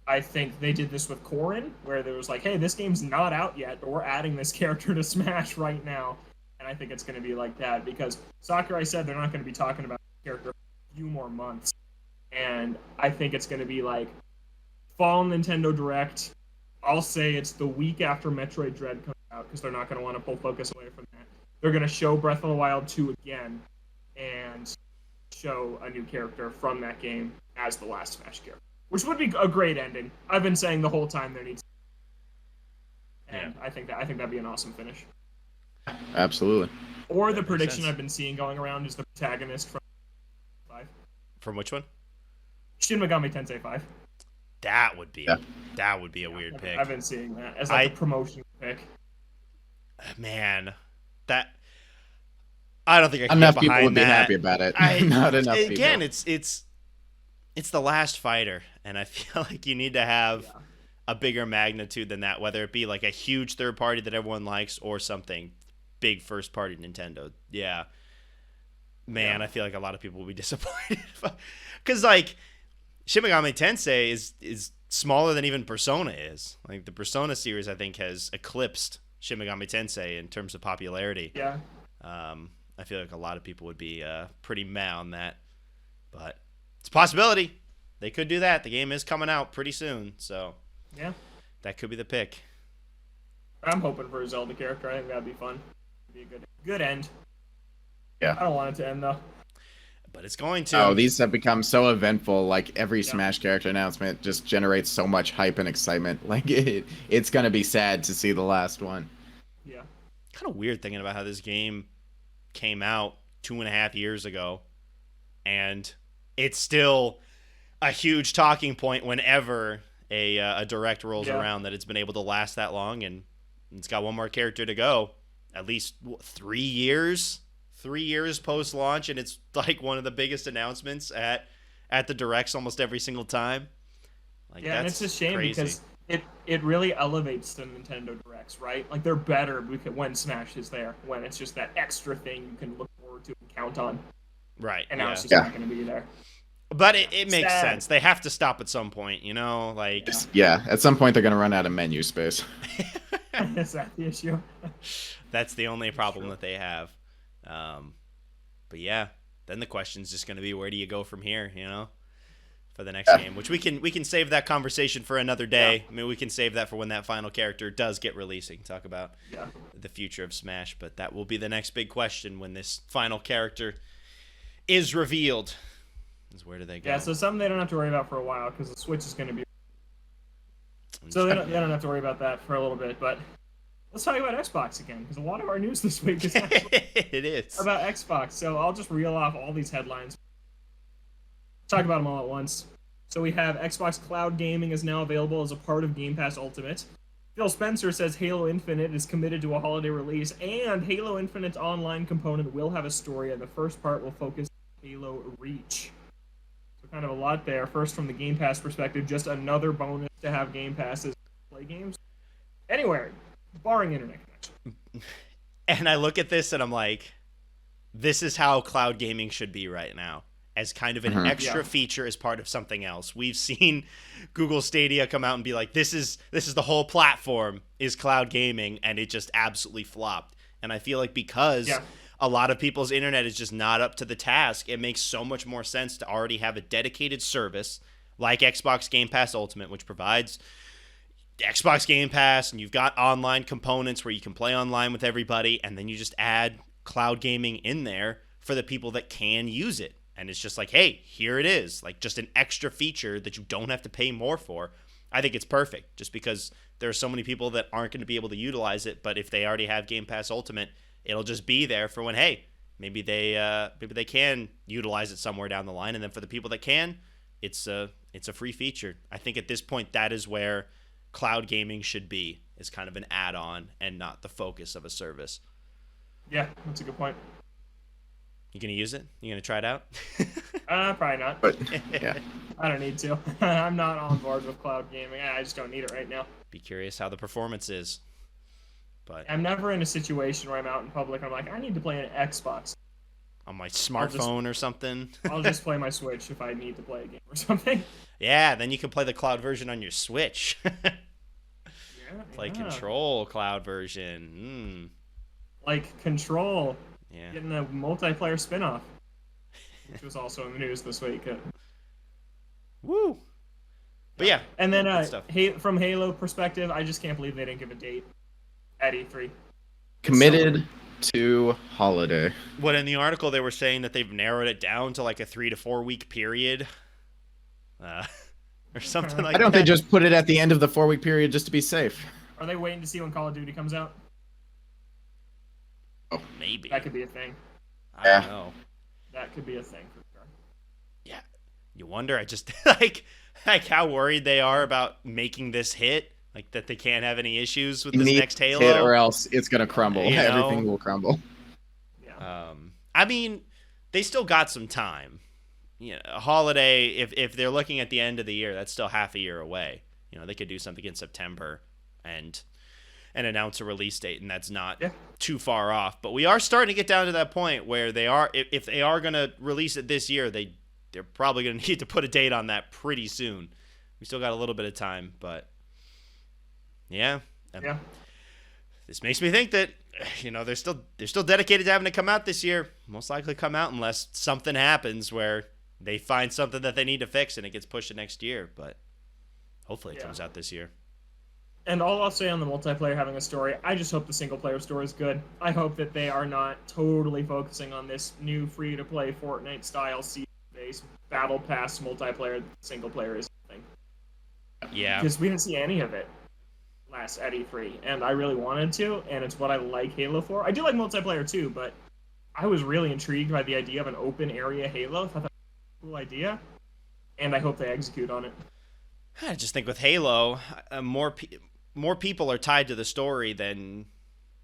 I think they did this with Corrin, where there was like, hey, this game's not out yet, but we're adding this character to Smash right now. And I think it's going to be like that, because Sakurai said they're not going to be talking about the character for a few more months. And I think it's going to be like Fall Nintendo Direct. I'll say it's the week after Metroid Dread comes out, because they're not going to want to pull focus away from that. They're going to show Breath of the Wild 2 again and show a new character from that game as the last Smash character, which would be a great ending. I've been saying the whole time there needs, and I think that'd be an awesome finish. Absolutely. Or the prediction I've been seeing going around is the protagonist from 5. From which one? Shin Megami Tensei 5. That would be Yeah. a weird pick. I've been seeing that as like a promotion pick. Man, that I don't think I can Enough get people behind would be that. happy about it. Not enough Again, people. it's the last fighter, and I feel like you need to have a bigger magnitude than that, whether it be like a huge third party that everyone likes or something big first party Nintendo. Yeah. Man, I feel like a lot of people will be disappointed. Because, like, Shin Megami Tensei is smaller than even Persona is. Like, the Persona series, I think, has eclipsed Shin Megami Tensei in terms of popularity. Yeah. I feel like a lot of people would be pretty mad on that. But it's a possibility. They could do that. The game is coming out pretty soon. So, yeah, that could be the pick. I'm hoping for a Zelda character. I think that'd be fun. It'd be a good end. Yeah. I don't want it to end, though. But it's going to. Oh, these have become so eventful. Like, every Smash character announcement just generates so much hype and excitement. Like, it's going to be sad to see the last one. Yeah. Kind of weird thinking about how this game came out 2.5 years ago, and it's still a huge talking point whenever a direct rolls around, that it's been able to last that long, and it's got one more character to go. At least 3 years? 3 years post-launch, and it's like one of the biggest announcements at the directs almost every single time. Like, yeah, and it's a shame because it really elevates the Nintendo Directs, right? Like, they're better when Smash is there, when it's just that extra thing you can look forward to and count on. Right. And now it's just not going to be there. But it makes sense. They have to stop at some point, you know? Like, yeah, at some point they're going to run out of menu space. Is that the issue? That's the only problem that they have. But yeah, then the question's just going to be, where do you go from here, you know, for the next game, which we can save that conversation for another day. Yeah. I mean, we can save that for when that final character does get released. We can talk about the future of Smash, but that will be the next big question when this final character is revealed. Is where do they go? Yeah, so something they don't have to worry about for a while, because the Switch is going to be... So they don't have to worry about that for a little bit, but... Let's talk about Xbox again, because a lot of our news this week is it is about Xbox. So I'll just reel off all these headlines. Talk about them all at once. So we have Xbox Cloud Gaming is now available as a part of Game Pass Ultimate. Phil Spencer says Halo Infinite is committed to a holiday release, and Halo Infinite's online component will have a story, and the first part will focus on Halo Reach. So kind of a lot there. First, from the Game Pass perspective, just another bonus to have Game Passes play games anywhere, barring internet connection. And I look at this and I'm like, this is how cloud gaming should be right now, as kind of an extra feature as part of something else. We've seen Google Stadia come out and be like, this is the whole platform is cloud gaming, and it just absolutely flopped. And I feel like because a lot of people's internet is just not up to the task, it makes so much more sense to already have a dedicated service like Xbox Game Pass Ultimate, which provides Xbox Game Pass, and you've got online components where you can play online with everybody, and then you just add cloud gaming in there for the people that can use it. And it's just like, hey, here it is, like just an extra feature that you don't have to pay more for. I think it's perfect, just because there are so many people that aren't going to be able to utilize it, but if they already have Game Pass Ultimate, it'll just be there for when, hey, maybe they can utilize it somewhere down the line. And then for the people that can, it's a free feature. I think at this point that is where cloud gaming should be, is kind of an add-on and not the focus of a service. Yeah, that's a good point. You gonna use it? You gonna try it out? Probably not. But yeah, I don't need to. I'm not on board with cloud gaming. I just don't need it right now. Be curious how the performance is. But I'm never in a situation where I'm out in public. I'm like, I need to play an Xbox on my smartphone or something. I'll just play my Switch if I need to play a game or something. Yeah, then you can play the cloud version on your Switch. Play Control cloud version. Like Control. Yeah. Getting a multiplayer spinoff, which was also in the news this week. Woo! But yeah. And then from Halo perspective, I just can't believe they didn't give a date at E3. Committed to holiday. What, in the article they were saying that they've narrowed it down to like a 3 to 4 week period, or something like that. Why don't they just put it at the end of the 4-week period just to be safe? Are they waiting to see when Call of Duty comes out? Oh, maybe that could be a thing. I don't know. That could be a thing for sure. Yeah, you wonder. I just like how worried they are about making this hit, like that they can't have any issues with You this need next Halo, hit or else it's gonna crumble. You know? Everything will crumble. Yeah. I mean, they still got some time. A holiday. If they're looking at the end of the year, that's still half a year away. They could do something in September and announce a release date, and that's not too far off. But we are starting to get down to that point where they are, if they are going to release it this year, they're probably going to need to put a date on that pretty soon. We still got a little bit of time, but yeah. This makes me think that they're still dedicated to having to come out this year. Most likely come out unless something happens where they find something that they need to fix and it gets pushed to next year. But hopefully it comes out this year. And all I'll say on the multiplayer having a story, I just hope the single-player story is good. I hope that they are not totally focusing on this new free-to-play Fortnite-style season-based Battle Pass multiplayer single-player is thing. Yeah. Because we didn't see any of it last at E3, and I really wanted to, and it's what I like Halo for. I do like multiplayer too, but I was really intrigued by the idea of an open-area Halo. I thought that was a cool idea, and I hope they execute on it. I just think with Halo, more people are tied to the story than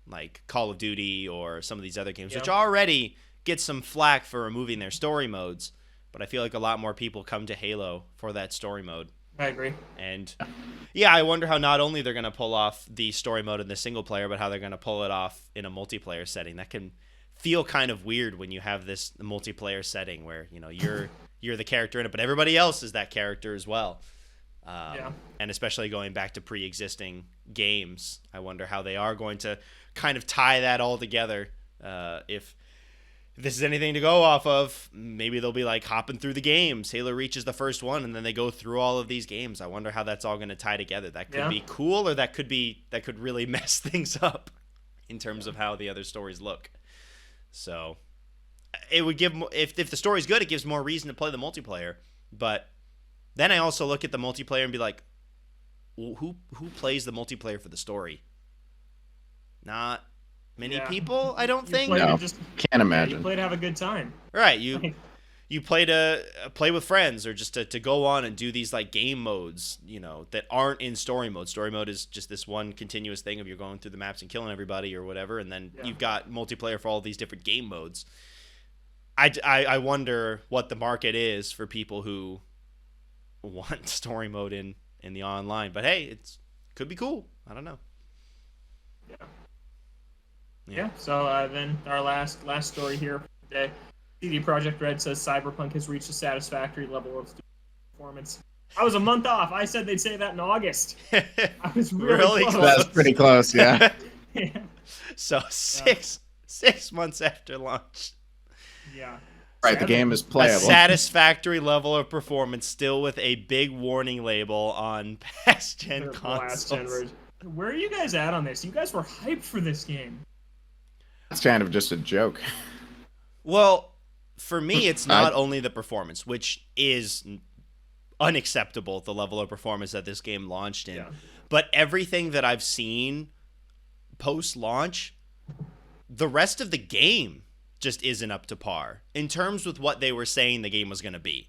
like Call of Duty or some of these other games, which already get some flack for removing their story modes. But I feel like a lot more people come to Halo for that story mode. I agree. And yeah, I wonder how not only they're going to pull off the story mode in the single player, but how they're going to pull it off in a multiplayer setting. That can feel kind of weird when you have this multiplayer setting where you're the character in it, but everybody else is that character as well. And especially going back to pre-existing games, I wonder how they are going to kind of tie that all together. If this is anything to go off of, maybe they'll be like hopping through the games. Halo Reach is the first one, and then they go through all of these games. I wonder how that's all going to tie together. That could be cool, or that could really mess things up in terms of how the other stories look. So it would give, if the story's good, it gives more reason to play the multiplayer. But then I also look at the multiplayer and be like, who plays the multiplayer for the story? Not many people, I don't think. No, can't imagine. You play to have a good time. Right, you play to play with friends, or just to go on and do these like game modes, that aren't in story mode. Story mode is just this one continuous thing of you're going through the maps and killing everybody or whatever, and then you've got multiplayer for all these different game modes. I wonder what the market is for people who want story mode in the online, but hey, it could be cool. I don't know. Yeah. So then our last story here for today. CD Projekt Red says Cyberpunk has reached a satisfactory level of performance. I was a month off. I said they'd say that in August. I was really close. That's pretty close, yeah. So 6 months after launch. Yeah. Right, the game is playable. A satisfactory level of performance, still with a big warning label on past-gen consoles. Where are you guys at on this? You guys were hyped for this game. It's kind of just a joke. Well, for me, it's not only the performance, which is unacceptable, the level of performance that this game launched in, but everything that I've seen post-launch, the rest of the game just isn't up to par in terms with what they were saying the game was going to be,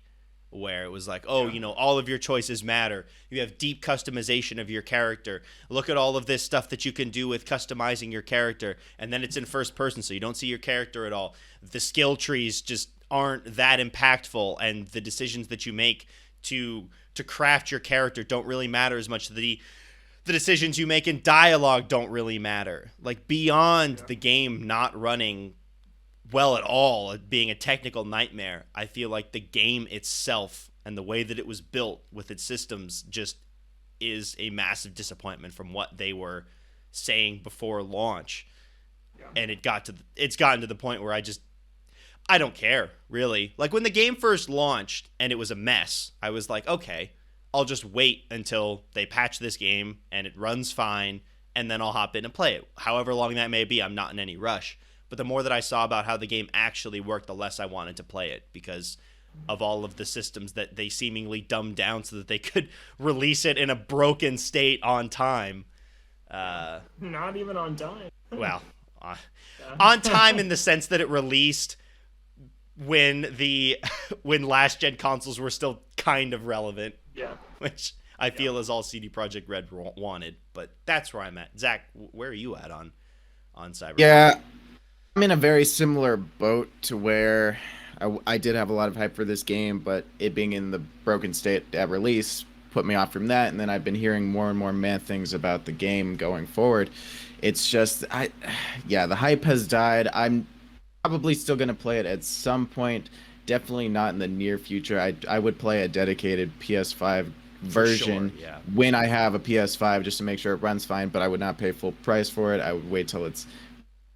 where it was like, all of your choices matter. You have deep customization of your character. Look at all of this stuff that you can do with customizing your character. And then it's in first person, so you don't see your character at all. The skill trees just aren't that impactful, and the decisions that you make to craft your character don't really matter as much. The decisions you make in dialogue don't really matter. Like, beyond the game not running well at all, being a technical nightmare, I feel like the game itself and the way that it was built with its systems just is a massive disappointment from what they were saying before launch. And it's gotten to the point where I don't care, really. Like, when the game first launched and it was a mess, I was like, okay, I'll just wait until they patch this game and it runs fine, and then I'll hop in and play it. However long that may be, I'm not in any rush. But the more that I saw about how the game actually worked, the less I wanted to play it, because of all of the systems that they seemingly dumbed down so that they could release it in a broken state on time. Not even on time. Well, on time in the sense that it released when last gen consoles were still kind of relevant. Yeah. Which I feel is all CD Projekt Red wanted, but that's where I'm at. Zach, where are you at on Cyberpunk? Yeah, I'm in a very similar boat to where I did have a lot of hype for this game, but it being in the broken state at release put me off from that, and then I've been hearing more and more mad things about the game going forward. It's just, the hype has died. I'm probably still going to play it at some point, definitely not in the near future. I would play a dedicated PS5 version when I have a PS5 just to make sure it runs fine, but I would not pay full price for it. I would wait till it's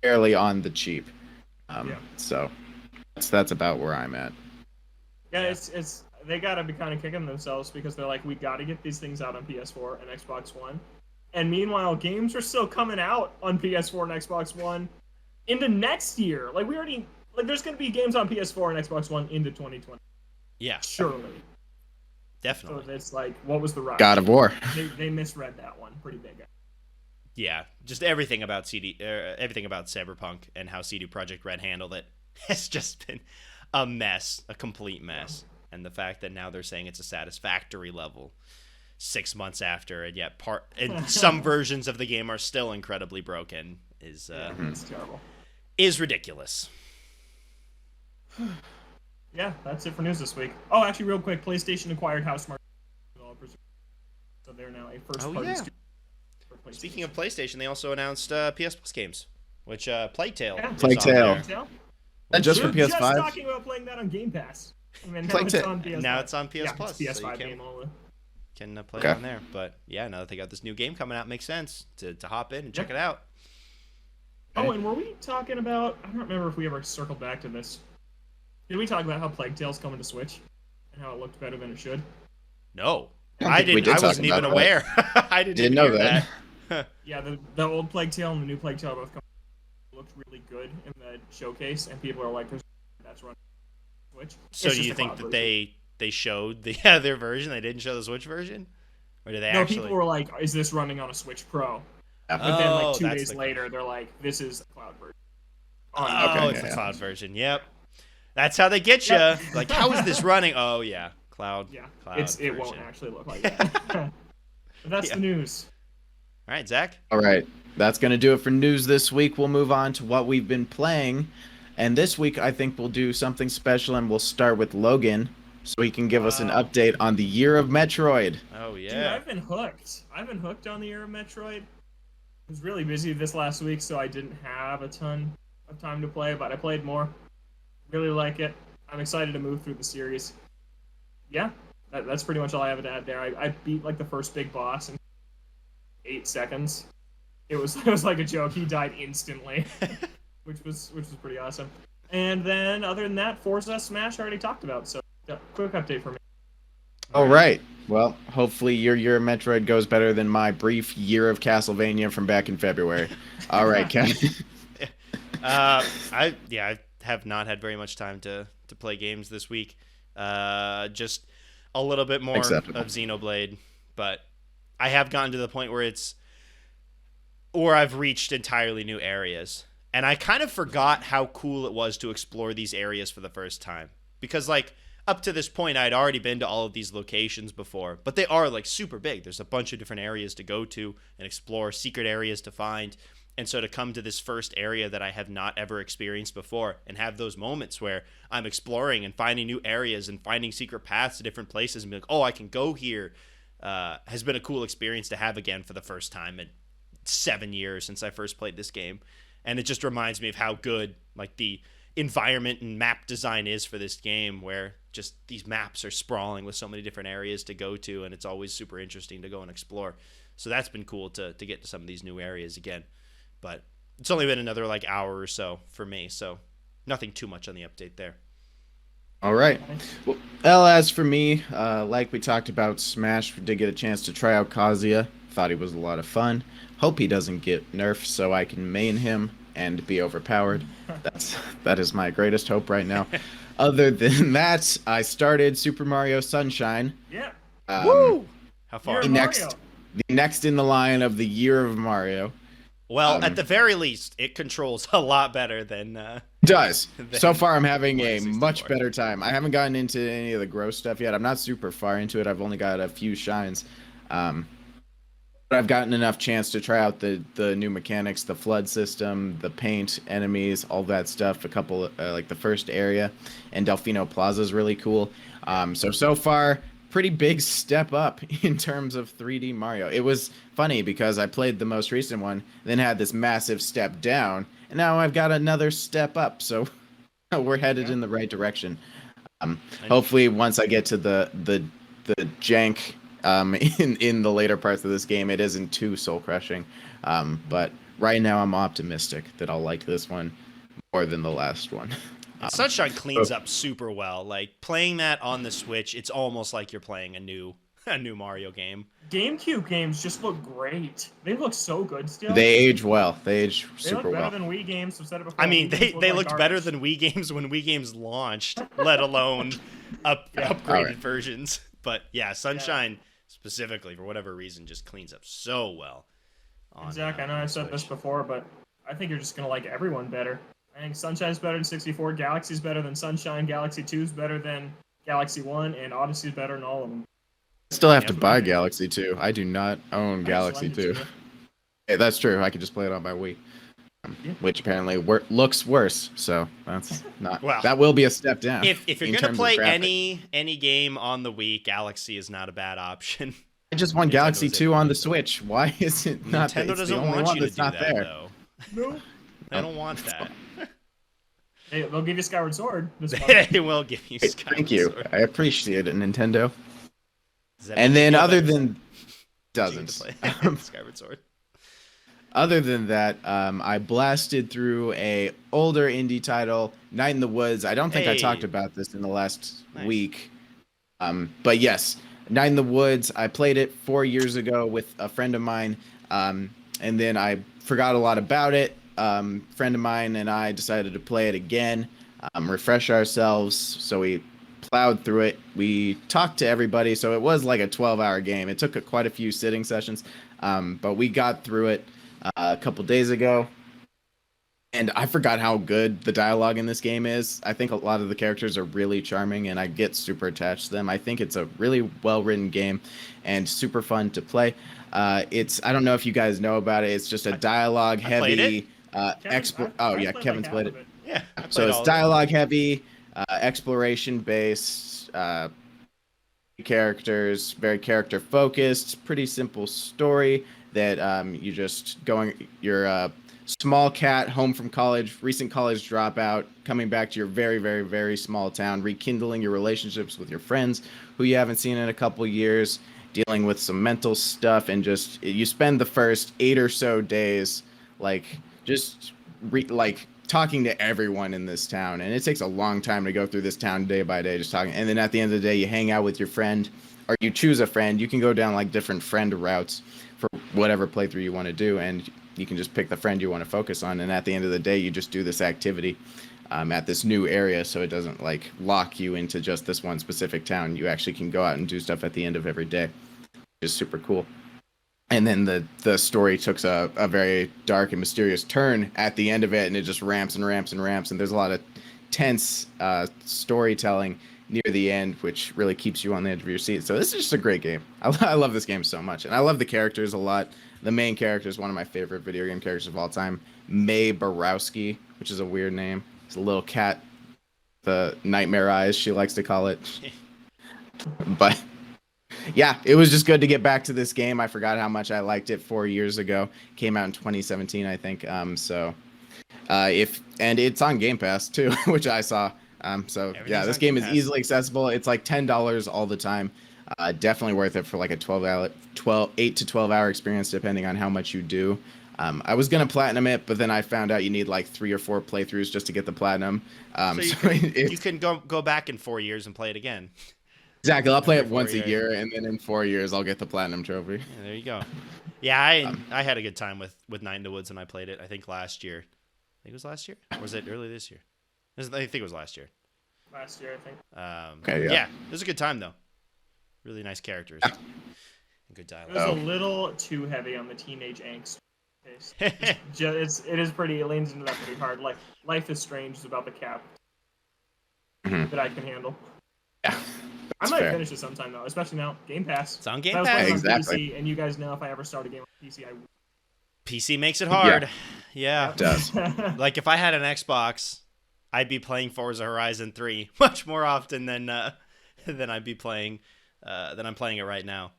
barely on the cheap. So that's about where I'm at. Yeah, it's they gotta be kind of kicking themselves because they're like, we gotta get these things out on PS4 and Xbox One, and meanwhile games are still coming out on PS4 and Xbox One into next year. Like there's gonna be games on PS4 and Xbox One into 2020. Yeah, surely. Definitely. So it's like, what was the rush? God of War. They misread that one pretty big. Yeah, just everything about everything about Cyberpunk and how CD Projekt Red handled it has just been a mess, a complete mess. And the fact that now they're saying it's a satisfactory level 6 months after, and yet some versions of the game are still incredibly broken is it's terrible. Is ridiculous. Yeah, that's it for news this week. Oh, actually, real quick, PlayStation acquired Housemarque developers, so they're now a first-party studio for PlayStation. Speaking of PlayStation, they also announced PS Plus games, which Plague Tale. Yeah. Plague Tale. Just for PS5. Just talking about playing that on Game Pass. And then now it's on PS5. Now it's on PS Plus. It's PS5 so game only. Can play it on there. But yeah, now that they got this new game coming out, it makes sense to hop in and check it out. Oh, and were we talking about? I don't remember if we ever circled back to this. Did we talk about how Plague Tale's coming to Switch and how it looked better than it should? No, I wasn't even aware. I didn't know that. Yeah, the old Plague Tale and the new Plague Tale both looked really good in the showcase, and people are like, "That's running Switch." So do you think that they showed their version? They didn't show the Switch version, or did they? No, people were like, "Is this running on a Switch Pro?" But then, like 2 days later, they're like, "This is the cloud version." It's the cloud version. Yep. That's how they get you. Like, how is this running? Oh, yeah. Cloud. Yeah. Cloud it won't actually look like that. But that's the news. All right, Zach. All right. That's going to do it for news this week. We'll move on to what we've been playing. And this week, I think we'll do something special, and we'll start with Logan so he can give us an update on the Year of Metroid. Oh, yeah. Dude, I've been hooked. I've been hooked on the Year of Metroid. I was really busy this last week, so I didn't have a ton of time to play, but I played more. Really like it. I'm excited to move through the series. Yeah, that's pretty much all I have to add there. I beat like the first big boss in 8 seconds. It was like a joke. He died instantly, which was pretty awesome. And then other than that, Forza Smash I already talked about. So quick update for me. All right. Well, hopefully your Year of Metroid goes better than my brief Year of Castlevania from back in February. All right, Ken. I have not had very much time to play games this week. Just a little bit more of Xenoblade, but I have gotten to the point where I've reached entirely new areas, and I kind of forgot how cool it was to explore these areas for the first time, because like up to this point I'd already been to all of these locations before, but they are like super big. There's a bunch of different areas to go to and explore, secret areas to find. And so to come to this first area that I have not ever experienced before and have those moments where I'm exploring and finding new areas and finding secret paths to different places and be like, oh, I can go here, has been a cool experience to have again for the first time in 7 years since I first played this game. And it just reminds me of how good like the environment and map design is for this game, where just these maps are sprawling with so many different areas to go to, and it's always super interesting to go and explore. So that's been cool to get to some of these new areas again. But it's only been another like hour or so for me, so nothing too much on the update there. All right. Well, as for me, like we talked about, Smash did get a chance to try out Kazuya. Thought he was a lot of fun. Hope he doesn't get nerfed so I can main him and be overpowered. That is my greatest hope right now. Other than that, I started Super Mario Sunshine. Yeah. Woo! How far? The next in the line of the Year of Mario. Well, at the very least, it controls a lot better than. Does. than So far, I'm having a Mario much 64. better time. I haven't gotten into any of the gross stuff yet. I'm not super far into it. I've only got a few shines. But I've gotten enough chance to try out the new mechanics, the flood system, the paint, enemies, all that stuff. A couple, like the first area, and Delfino Plaza is really cool. So far, pretty big step up in terms of 3D Mario. It was funny because I played the most recent one, then had this massive step down, and now I've got another step up. So we're headed in the right direction. Hopefully, once I get to the jank in the later parts of this game, it isn't too soul crushing. But right now, I'm optimistic that I'll like this one more than the last one. Sunshine cleans up super well. Like playing that on the Switch, it's almost like you're playing a new Mario game. GameCube games just look great. They look so good still. They age well. They age They super look better well. than Wii games. I've said it before. I mean, Wii games they look looked better garbage. than Wii games when Wii games launched, let alone upgraded Alright. versions. But yeah, Sunshine specifically, for whatever reason, just cleans up so well. Zach, I know I've said this before, but I think you're just gonna like everyone better. I think Sunshine's better than 64, Galaxy's better than Sunshine, Galaxy 2's better than Galaxy 1, and Odyssey's better than all of them. I still have to Yeah. buy Galaxy 2. I do not own I just Galaxy lend it 2. to you. Hey, that's true. I could just play it on my Wii, Yeah. which apparently looks worse. So that's not. Well, that will be a step down. If you're in gonna terms of play graphics. any game on the Wii, Galaxy is not a bad option. I just want Nintendo's Galaxy able 2 to on do the so. Switch. Why is it not? Nintendo it's doesn't the only want one you to that's do not that there. though. No. They don't want that. Hey, they'll give you Skyward Sword. This month. They will give you. Thank you. Skyward Sword. I appreciate it, Nintendo. Does that And make you then feel other better, than Zach? You get doesn't. to play Skyward Sword. Other than that, I blasted through a older indie title, Night in the Woods. I don't think I Hey. talked about this in the last Nice. week. But yes, Night in the Woods. I played it 4 years ago with a friend of mine, and then I forgot a lot about it. Friend of mine and I decided to play it again, refresh ourselves. So we plowed through it. We talked to everybody, so it was like a 12-hour game. It took quite a few sitting sessions, but we got through it a couple days ago. And I forgot how good the dialogue in this game is. I think a lot of the characters are really charming, and I get super attached to them. I think it's a really well-written game and super fun to play. I don't know if you guys know about it. It's just a played dialogue-heavy Kevin, Oh I've yeah, played Kevin's like played half it. of Yeah. I So played it's all of it. dialogue-heavy, exploration-based characters, very character-focused, pretty simple story that you're a small cat, home from college, recent college dropout, coming back to your very, very, very small town, rekindling your relationships with your friends who you haven't seen in a couple years, dealing with some mental stuff, and you spend the first 8 or so days talking to everyone in this town, and it takes a long time to go through this town day by day, just talking. And then at the end of the day, you hang out with your friend, or you choose a friend. You can go down like different friend routes for whatever playthrough you want to do, and you can just pick the friend you want to focus on. And at the end of the day, you just do this activity at this new area, so it doesn't like lock you into just this one specific town. You actually can go out and do stuff at the end of every day, which is super cool. And then the story took a very dark and mysterious turn at the end of it, and it just ramps and ramps and ramps. And there's a lot of tense storytelling near the end, which really keeps you on the edge of your seat. So this is just a great game. I love this game so much, and I love the characters a lot. The main character is one of my favorite video game characters of all time, May Borowski, which is a weird name. It's a little cat, the nightmare eyes, she likes to call it. But yeah, it was just good to get back to this game. I forgot how much I liked it 4 years ago. Came out in 2017, I think. And it's on Game Pass too, which I saw. Everything's This on game Game is Pass. easily accessible. It's like $10 all the time. Definitely worth it for like a 8 to 12 hour experience, depending on how much you do. I was gonna platinum it, but then I found out you need like 3 or 4 playthroughs just to get the platinum. You can go back in 4 years and play it again. Exactly. I'll play it Every 4 once a years. year, and then in 4 years I'll get the platinum trophy. Yeah, there you go. Yeah, I had a good time with Night in the Woods when I played it. I think last year. I think it was last year, or was it early this year? I think it was last year. Last year, I think. Okay, yeah. Yeah, it was a good time though. Really nice characters. And good It was a dialogue. little too heavy on the teenage angst. case. It is pretty. It leans into that pretty hard. Like Life is Strange is about the cap that I can handle. Yeah, I might fair. finish it sometime though, especially now Game Pass. It's on Game I was Pass. playing on Exactly. PC, and you guys know if I ever start a game on PC, I will. PC makes it hard. Yeah. It does. Like if I had an Xbox, I'd be playing Forza Horizon 3 much more often than I'd be playing than I'm playing it right now.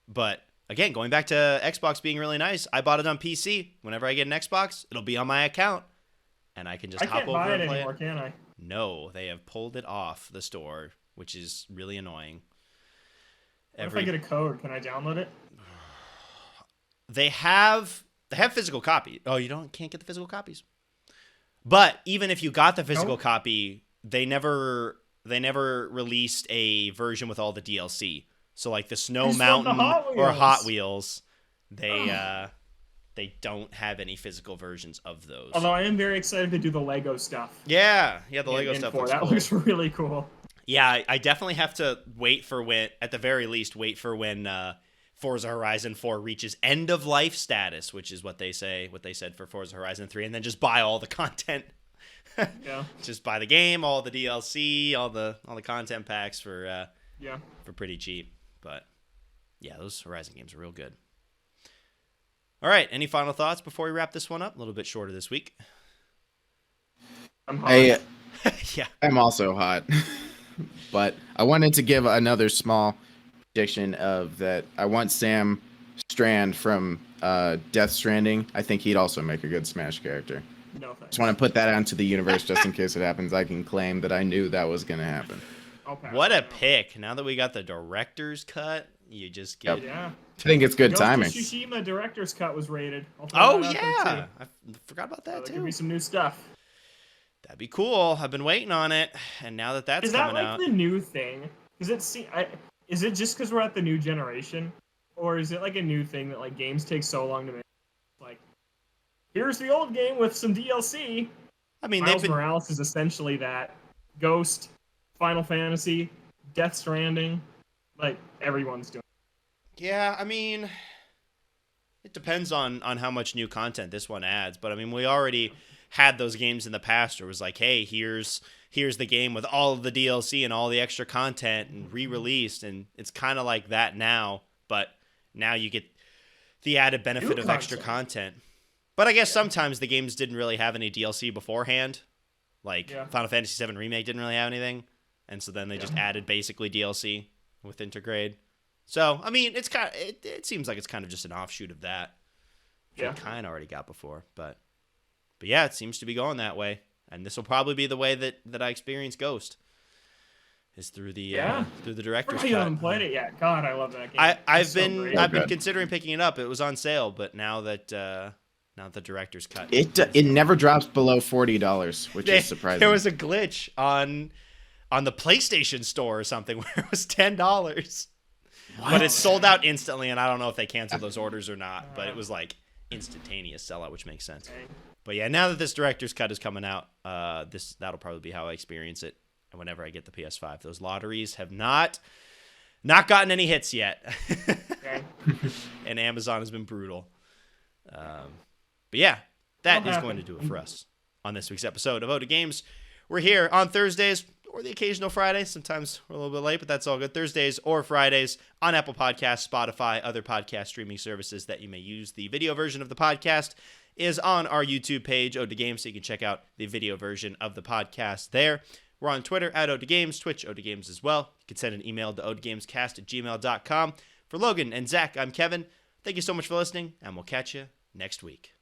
But again, going back to Xbox being really nice, I bought it on PC. Whenever I get an Xbox, it'll be on my account, and I can just I hop can't over buy it and play anymore, it. can I? No, they have pulled it off the store, which is really annoying. What if I get a code? Can I download it? They have physical copy. Oh, can't get the physical copies. But even if you got the physical copy, they never released a version with all the DLC. So like the Snow Mountain or Hot Wheels, they don't have any physical versions of those. Although I am very excited to do the Lego stuff. Yeah, the Lego stuff looks that cool. looks really cool. Yeah, I definitely have to wait for when Forza Horizon 4 reaches end of life status, which is what they said for Forza Horizon 3, and then just buy all the content. Yeah. Just buy the game, all the DLC, all the content packs for pretty cheap. But yeah, those Horizon games are real good. All right, any final thoughts before we wrap this one up? A little bit shorter this week. I'm hot. Yeah. I'm also hot. But I wanted to give another small prediction of that. I want Sam Strand from Death Stranding. I think he'd also make a good Smash character. No thanks. Just want to put that out into the universe just in case it happens. I can claim that I knew that was going to happen. What a pick. Now that we got the director's cut, you just get... Yep. Yeah. I think it's good Ghost of timing. Tsushima director's cut was rated. Oh, yeah. I forgot about that, There too. could be some new stuff. That'd be cool. I've been waiting on it, and now that that's Is that coming like out... the new thing? Is it just because we're at the new generation? Or is it like a new thing that like games take so long to make? Like, here's the old game with some DLC. I mean, Miles Morales is essentially that. Ghost, Final Fantasy, Death Stranding, like everyone's doing. Yeah, I mean, it depends on how much new content this one adds. But I mean, we already had those games in the past where it was like, hey, here's the game with all of the DLC and all the extra content and re-released, and it's kind of like that now. But now you get the added benefit of extra content. But I guess sometimes the games didn't really have any DLC beforehand. Like Final Fantasy VII Remake didn't really have anything. And so then they just added basically DLC with Intergrade. So, I mean, it's kind of, it seems like it's kind of just an offshoot of that. Which we kind of already got before. But yeah, it seems to be going that way. And this will probably be the way that I experience Ghost. Is through the director's cut. You haven't played it yet. God, I love that game. I've been considering picking it up. It was on sale, but now that the director's cut, it never drops below $40, which is surprising. There was a glitch on the PlayStation Store or something where it was $10, but it sold out instantly. And I don't know if they canceled those orders or not, but it was like instantaneous sellout, which makes sense. But yeah, now that this director's cut is coming out, that'll probably be how I experience it. And whenever I get the PS5, those lotteries have not gotten any hits yet. And Amazon has been brutal. But yeah, that is going to do it for us on this week's episode of Ode to Games. We're here on Thursdays or the occasional Friday. Sometimes we're a little bit late, but that's all good. Thursdays or Fridays on Apple Podcasts, Spotify, other podcast streaming services that you may use. The video version of the podcast is on our YouTube page, Ode to Games, so you can check out the video version of the podcast there. We're on Twitter at Ode to Games, Twitch, Ode to Games as well. You can send an email to odegamescast@gmail.com. For Logan and Zach, I'm Kevin. Thank you so much for listening, and we'll catch you next week.